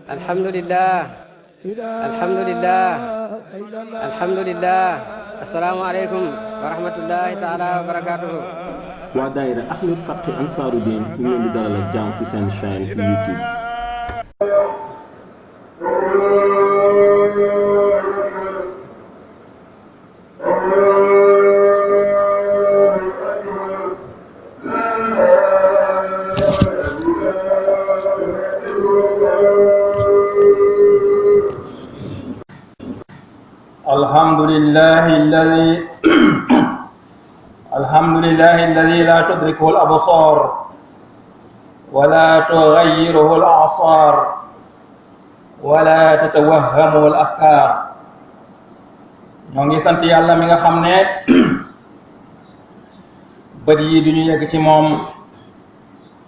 alhamdulillah alhamdulillah alhamdulillah asalaamaaleykum wa rahmatullahi taala wa barakatuhu. waa daayira Ahlul Fathi Ansaaruddin ñu ngi leen di dalal ak jàmm ci seen chaîne YouTube. الحمد لله الذي لا تدركه الأبصار ولا تغيره الأعصار ولا تتوهمه الأفكار. ñoo ngi sant yàlla mi nga xam ne bët yi duñu yegg ci moom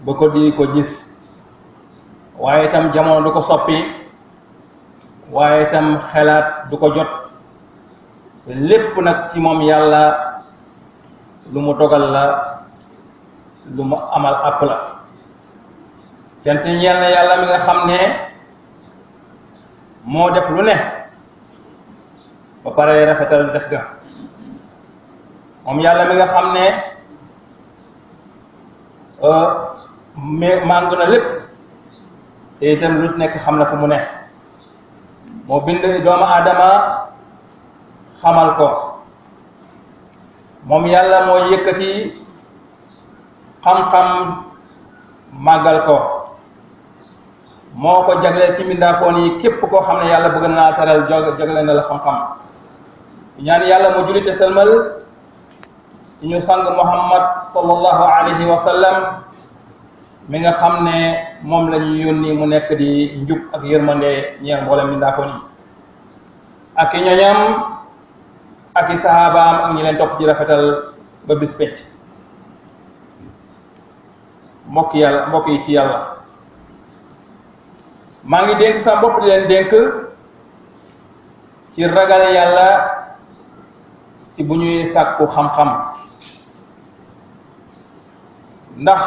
ba ko di ko gis, waaye itam jamono du ko soppi, waaye itam xelaat du ko jot, lépp nag ci moom yàlla lu mu dogal la, lu mu amal àpp la. cant ñeel na yàlla mi nga xam ne moo def lu ne ba pare rafetal def ga. moom yàlla mi nga xam ne màng na lépp te itam lu nekk xam na fu mu ne. moo bind doomu aadama xamal ko. moom yàlla mooy yëkkati xam-xam màggal ko. moo ko jagleel ci mbindaafoon yi képp koo xam ne yàlla bëgg naa teral jagle na la xam-xam. ñaan yàlla mu julite sëlmal ci ñu sang muhammad sallallahu alayhi wa sallam mi nga xam ne moom la ñu yónni mu nekk di njub ak yërmande ñeel mboolem mbindaafoon yi ak i ñoñam ak i sahabaam ak ñi leen topp ci rafetal ba bis penc. mbokk yi ci yàlla, maa ngi dénk sa bopp di leen dénk ci ragal yàlla ci bu ñuy sàkku xam-xam, ndax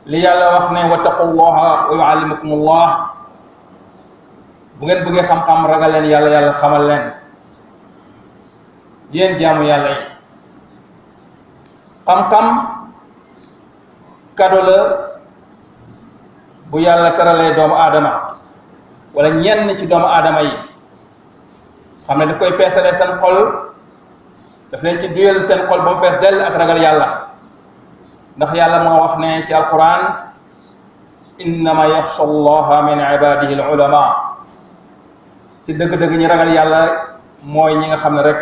li yàlla wax ne wattaqullaha wa yuallimukumullah. bu ngeen bëggee xam-xam ragal leen yàlla, yàlla xamal leen. yéen jaamu yàlla yi, xam-xam kado la bu yàlla teralee doomu aadama wala ñenn ci doomu aadama yi, xam ne daf koy feesalee seen xol, daf leen ci duyal seen xol ba mu fees dell ak ragal yàlla. ndax yàlla moo wax ne ci alquran innama yaxsha allaha min ibadihi al ulama. ci dëgg-dëgg ñi ragal yàlla mooy ñi nga xam ne rek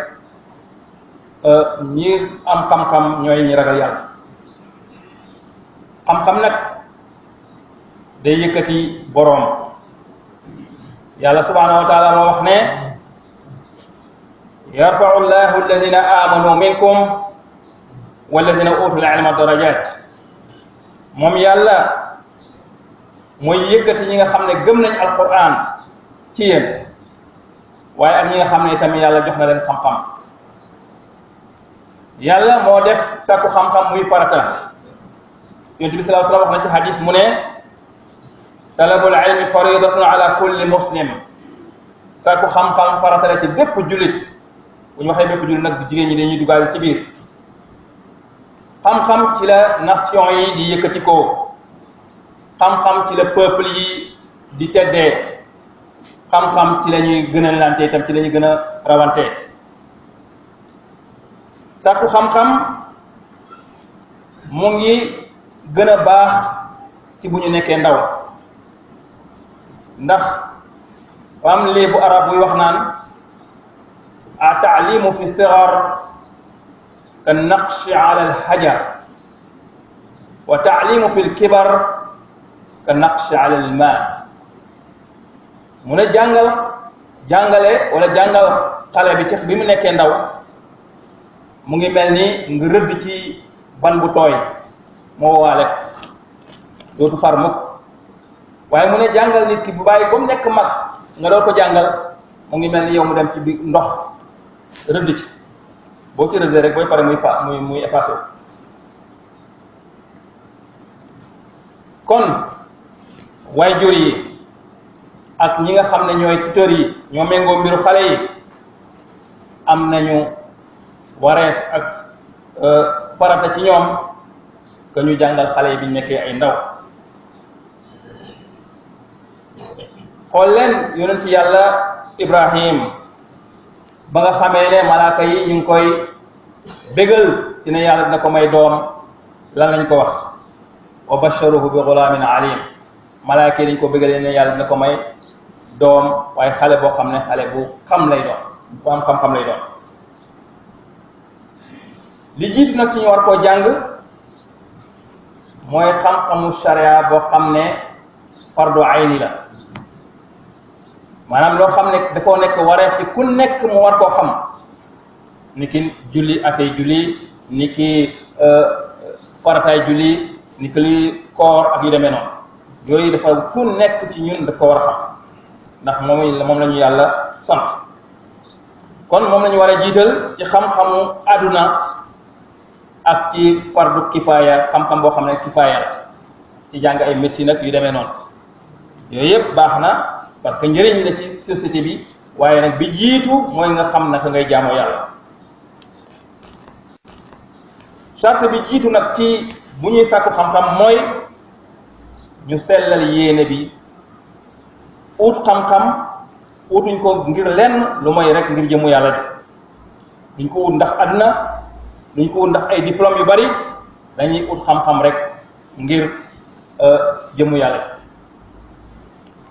ñi am xam-xam ñooy ñi ragal yàlla. xam-xam nag day yëkkati boroom. yàlla subhanahu wa taala moo wax ne yarfau llahu alladina amanu minkum walladina utul ilma darajat. moom yàlla mooy yëkkati ñi nga xam ne gëm nañ alquran ci yéen, waaye ak ñi nga xam ne itam yàlla jox na leen xam-xam. yàlla moo def sàkku xam-xam muy farata. yonent bi sallallahu alayhi wa sallam wax na ci hadis mu ne talabul ilmi faridatun ala kulli muslim. sàkku xam-xam farata la ci bépp jullit. bu ñu waxee bépp jullit nag jigéen ñi dañuy dugal ci biir. xam-xam ci la nation yi di yëkkati ko. xam-xam ci la peuple yi di teddee. xam-xam ci la ñuy gën a lante itam ci la ñuy gën a rawante. sàkku xam-xam mu ngi gën a baax ci bu ñu nekkee ndaw, ndax am léebu arab buy wax naan a taalimu fi sigar ka naqshi ala alhajar wa taalimu fi lkibar ka naqshi ala alma. mu ne jàngale wala jàngal xale bi ci bi mu nekkee ndaw mu ngi mel ni nga rëdd ci ban bu tooy moo waale dootu far mukk. waaye mu ne jàngal nit ki bu bàyyi ba mu nekk mag nga doon ko jàngal mu ngi mel ni yow mu dem ci biir ndox rëdd ci, boo ci rëddee rek booy pare muy effacé. kon waajur yi ak ñi nga xam ne ñooy tuteurs yi ñoo méngoo mbiru xale yi am nañu wareef ak farata ci ñoom que ñu jàngal xale yi bi ñu nekkee ay ndaw. xool leen yonent yàlla Ibrahim ba nga xamee ne malaaka yi ñu ngi koy bégal ci ne yàlla dina ko may doom lan lañ ko wax wa basharuhu bi ghulamin alim malaaka yi dañ ko bégalee ne yàlla dina ko may doom waaye xale boo xam ne xale bu xam lay doon bu am xam-xam lay doon. li jiitu nag ci ñu war koo jàng mooy xam-xamu sharia boo xam ne fardu ayni la maanaam loo xam ne dafoo nekk wareef ci ku nekk mu war koo xam ni ki julli atay julli ni ki farataay julli ni ki li koor ak yu demee noonu yooyu dafa ku nekk ci ñun daf ko war a xam ndax moom la ñu yàlla sant kon moom la ñu war a jiital ci xam-xamu àdduna ak ci fardu kifaaya xam-xam boo xam ne kifaaya la ci jàng ay médecine ak yu demee noonu yooyu yëpp baax na parce que njëriñ la ci société bi waaye nag bi jiitu mooy nga xam naka ngay jaamoo yàlla. charte bi jiitu nag ci bu ñuy sàkku xam-xam mooy ñu sellal yéene bi ut xam-xam utuñ ko ngir lenn lu mooy rek ngir jëmu yàlla ji duñ ko ut ndax àdduna duñ ko ut ndax ay diplôme yu bari dañuy ut xam-xam rek ngir jëmu yàlla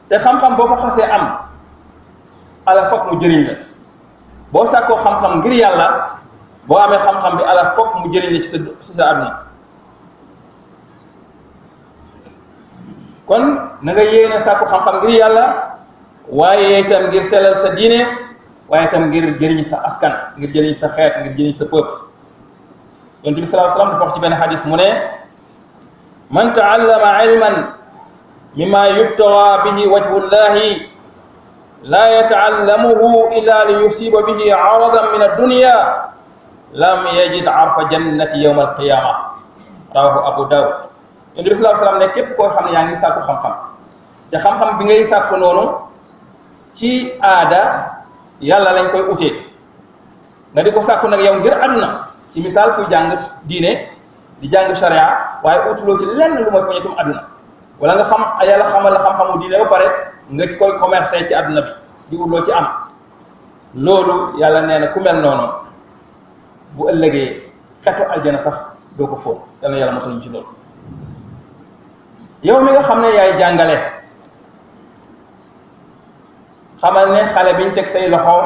te xam-xam boo ko xasee am ala fokk mu jëriñ la boo sàkkoo xam-xam ngir yàlla boo amee xam-xam bi ala fokk mu jëriñ la ci sa àdduna kon na nga yéene sàkku xam-xam ngir yàlla waaye itam ngir sellal sa diine waaye itam ngir jëriñ sa askan ngir jëriñ sa xeet ngir jëriñ sa peuple. yonent bi sallallahu alayhi wasallam dafa wax ci benn xadis mu ne man taallama ilman mimma yubtaga bihi wajhu llahi la yataallamuhu illa li yusiba bihi aradan min ad-dunya lam yajid arfa jannati yawm al-qiyamah rawahu Abu Dawud. yonent bi sallallahu alayhi wasallam ne képp koo xam ne yaa ngi sàkku xam-xam te xam-xam bi ngay sàkku noonu ci aada yàlla lañ koy utee nga di ko sàkku nag yow ngir àdduna ci misaal kuy jàng diine di jàng sharia waaye utuloo ci lenn lu mooy poñetum àdduna wala nga xam yàlla xamal la xam-xamu diine ba pare nga ci koy commercer ci àdduna bi di utloo ci am loolu yàlla nee na ku mel noonu bu ëllëgee xetu aljana sax doo ko fóot yàlla yàlla mosaluñ ci loolu. yow mi nga xam ne yaay jàngale xamal ne xale biñ teg say loxo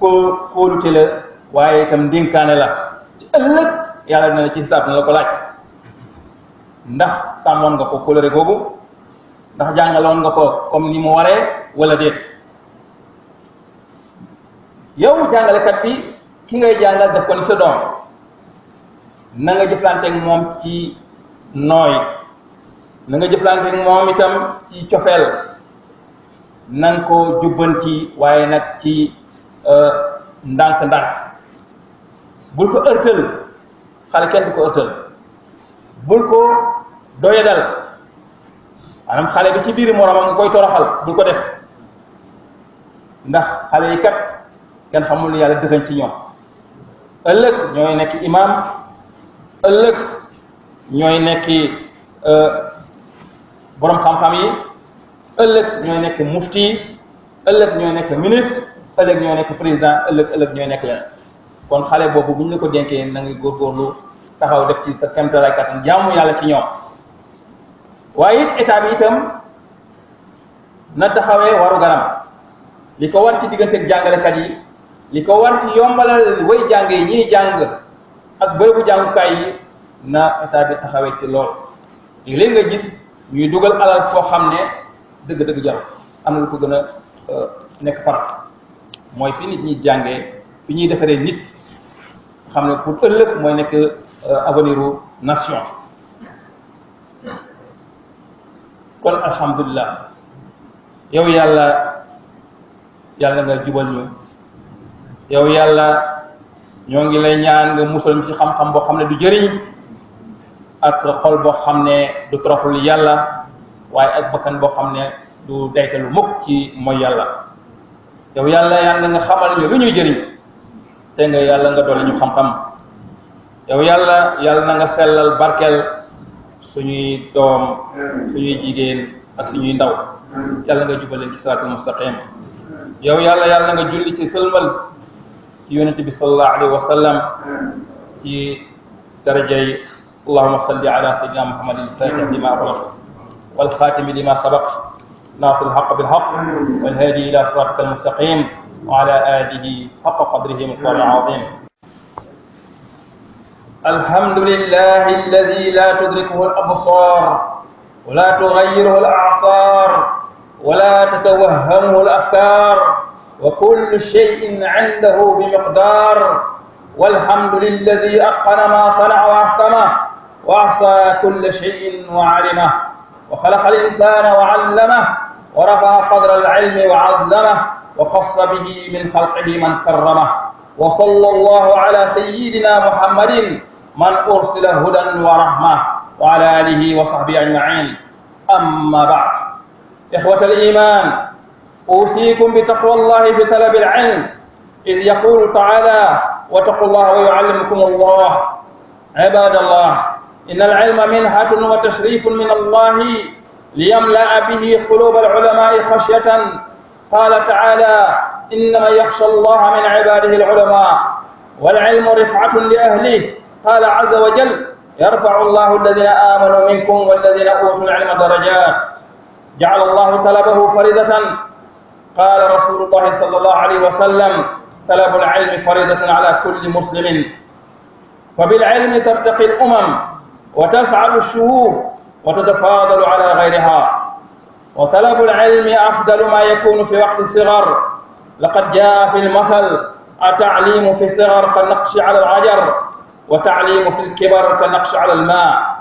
kóolute la waaye itam dénkaane la ci ëllëg yàlla dina la ci xisaab na la ko laaj ndax sàmmoon nga ko kóllëre googu ndax jàngaloon nga ko comme ni mu waree wala déet. yow jàngalekat bi ki ngay jàngal def ko ni sa doom na nga jëflanteeg moom ci nooy na nga jëflanteeg moom itam ci cofeel na nga ko jubbanti waaye nag ci ndànk-ndànk bul ko ërtal xale kenn du ko ërtal bul ko doyadal maanaam xale bi ci biir moromam nga koy toroxal bul ko def ndax xale yi kat kenn xamul ni yàlla dëxañ ci ñoom ëllëg ñooy nekk imam ëllëg ñooy nekk borom xam-xam yi ëllëg ñooy nekk mufti ëllëg ñooy nekk ministre ëllëg ñooy nekk président ëllëg ñooy nekk leneen kon xale boobu bu ñu la ko dénkee na nga góorgóorlu taxaw def ci sa kéemtalaay kattan jaamu yàlla ci ñoom waaye it état bi itam na taxawee waru garam li ko war ci digganteeg jàngalekat yi li ko war ci yombalal way jàng yi ñiy jàng ak bërëbu jàngukaay yi na état bi taxawee ci lool léegi nga gis ñuy dugal alal foo xam ne dëgg-dëgg jarul am na lu ko gën a nekk farat mooy fi nit ñi jàngee fi ñuy defaree nit xam ne pour ëllëg mooy nekk avenir u nation. kon alhamdulilah yow yàlla nga jubal ñu yow yàlla ñoo ngi lay ñaan nga musal ñu ci xam-xam boo xam ne du jëriñ ak xol boo xam ne du toroxul yàlla waaye ak bakkan boo xam ne du daytalu mukk ci mooy yàlla. yow yàlla yàlla nga xamal ñu lu ñuy jëriñ te nga yàlla nga dolli ñu xam-xam. yow yàlla yàlla na nga sellal barkeel suñuy doom suñuy jigéen ak suñuy ndaw yàlla nga jubaleen ci siraatul mustaqim. yow yàlla yàlla na nga julli ci sëlmal ci yonent bi sallallahu alayhi wa sallam ci darajay allahumma salli ala sayyidina muhammadin al-fatih lima ughliq wal khatimi lima sabaq nasir al-haqq bil haqq wal hadi ila siratika al-mustaqim wa ala alihi haqqa qadrihi miqdarihi al-azim. alhamdulillahi alladhi la tudrikuhu al-absar wa la tughayyiruhu al-a'sar wa la tatawahhamuhu al-afkar wa kullu shay'in 'indahu bimiqdar. والحمد للذي أتقن ما صنع وأحكمه وأحصى كل شيء وعلمه وخلق الإنسان وعلمه ورفع قدر العلم وعظمه وخص به من خلقه من كرمه. وصلى الله على سيدنا محمد من أرسل هدى ورحمة وعلى آله وصحبه أجمعين. أما بعد، إخوة الإيمان، أوصيكم بتقوى الله في طلب العلم، إذ يقول تعالى: واتقوا الله ويعلمكم الله. عباد الله، إن العلم منحة وتشريف من الله ليملأ به قلوب العلماء خشية. قال تعالى: إنما يخشى الله من عباده العلماء. والعلم رفعة لأهله. قال عز وجل: يرفع الله الذين آمنوا منكم والذين أوتوا العلم درجات. جعل الله طلبه فريضة. قال رسول الله صلى الله عليه وسلم: طلب العلم فريضة على كل مسلم. وبالعلم ترتقي الأمم وتسعد الشهور وتتفاضل على غيرها. وطلب العلم أفضل ما يكون في وقت الصغر. لقد جاء في المثل: التعليم في الصغر كالنقش على الحجر، وتعليم في الكبر كالنقش على الماء.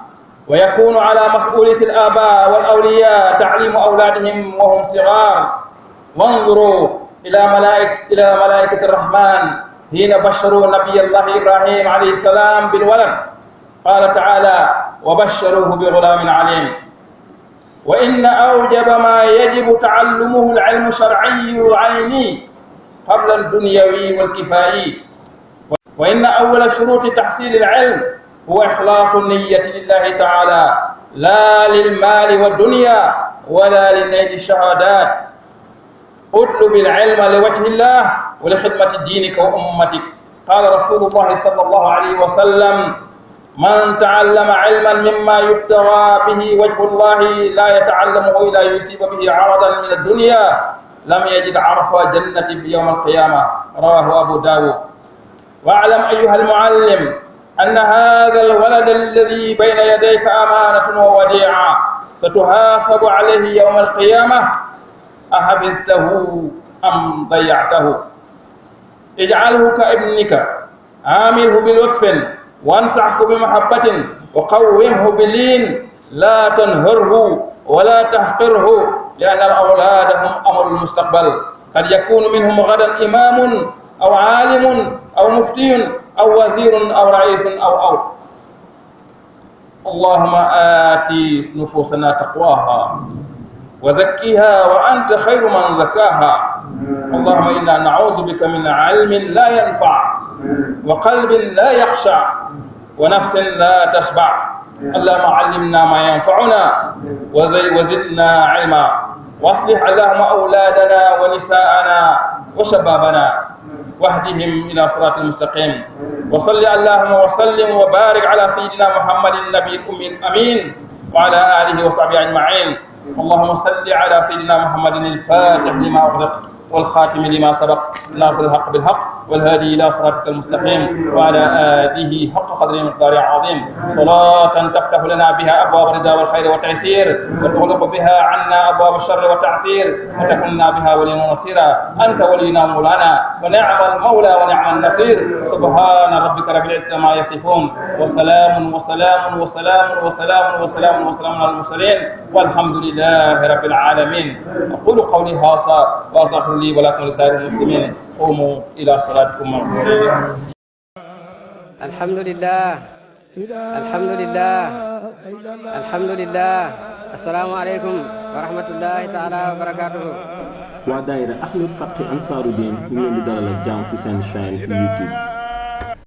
ويكون على مسؤولية الآباء والأولياء تعليم أولادهم وهم صغار. وانظروا إلى ملائكة الرحمن حين بشروا نبي الله إبراهيم عليه السلام بالولد. قال تعالى: وبشروه بغلام عليم. وإن أوجب ما يجب تعلمه العلم الشرعي العيني قبل الدنيوي والكفائي. وإن أول شروط تحصيل العلم هو إخلاص النية لله تعالى، لا للمال والدنيا ولا لنيل الشهادات. اطلب العلم لوجه الله ولخدمة دينك وأمتك. قال رسول الله صلى الله عليه وسلم: من تعلم علما مما يبتغى به وجه الله لا يتعلمه إلا يصيب به عرضا من الدنيا لم يجد عرف جنة يوم القيامة. رواه أبو داود. واعلم أيها المعلم أن هذا الولد الذي بين يديك أمانة ووديعة ستحاسب عليه يوم القيامة. أحفظته أم ضيعته؟ اجعله كابنك، عامله بلطف وانصحه بمحبة وقومه باللين، لا تنهره ولا تحقره، لأن الأولاد هم أمر المستقبل. قد يكون منهم غدا إمام أو عالم أو مفتي أو وزير أو رئيس أو اللهم آت نفوسنا تقواها وزكيها وأنت خير من زكاها. اللهم إنا نعوذ بك من علم لا ينفع وقلب لا يخشع ونفس لا تشبع. اللهم علمنا ما ينفعنا وزدنا علما، واصلح اللهم أولادنا ونساءنا وشبابنا واهدهم إلى صراط المستقيم. وصل اللهم وسلم وبارك على سيدنا محمد النبي الأمي الأمين وعلى آله وصحبه أجمعين. اللهم صل على سيدنا محمد الفاتح لما أغلق والخاتم لما سبق ناصر الحق بالحق والهادي إلى صراطك المستقيم وعلى آله حق قدره ومقداره العظيم. صلاة تفتح لنا بها أبواب الرضا والخير والتيسير وتغلق بها عنا أبواب الشر والتعسير وتكوننا بها وليا ونصيرا. أنت ولينا ومولانا ونعم المولى ونعم النصير. سبحان ربك رب العزة عما يصفون وسلام وسلام وسلام وسلام وسلام وسلام على المرسلين والحمد لله رب العالمين. أقول قولي هذا وأستغفر لي ولكم ولسائر المسلمين. قوموا إلى صلاتكم مغفورين. الحمد لله الحمد لله الحمد لله asalaamaaleykum wa rahmatullahi taala wa barakaatuhu. waa daayira Ahlul Fathi Ansaaru Diin ñu ngi leen di dalal ak jàmm ci seen chaîne YouTube.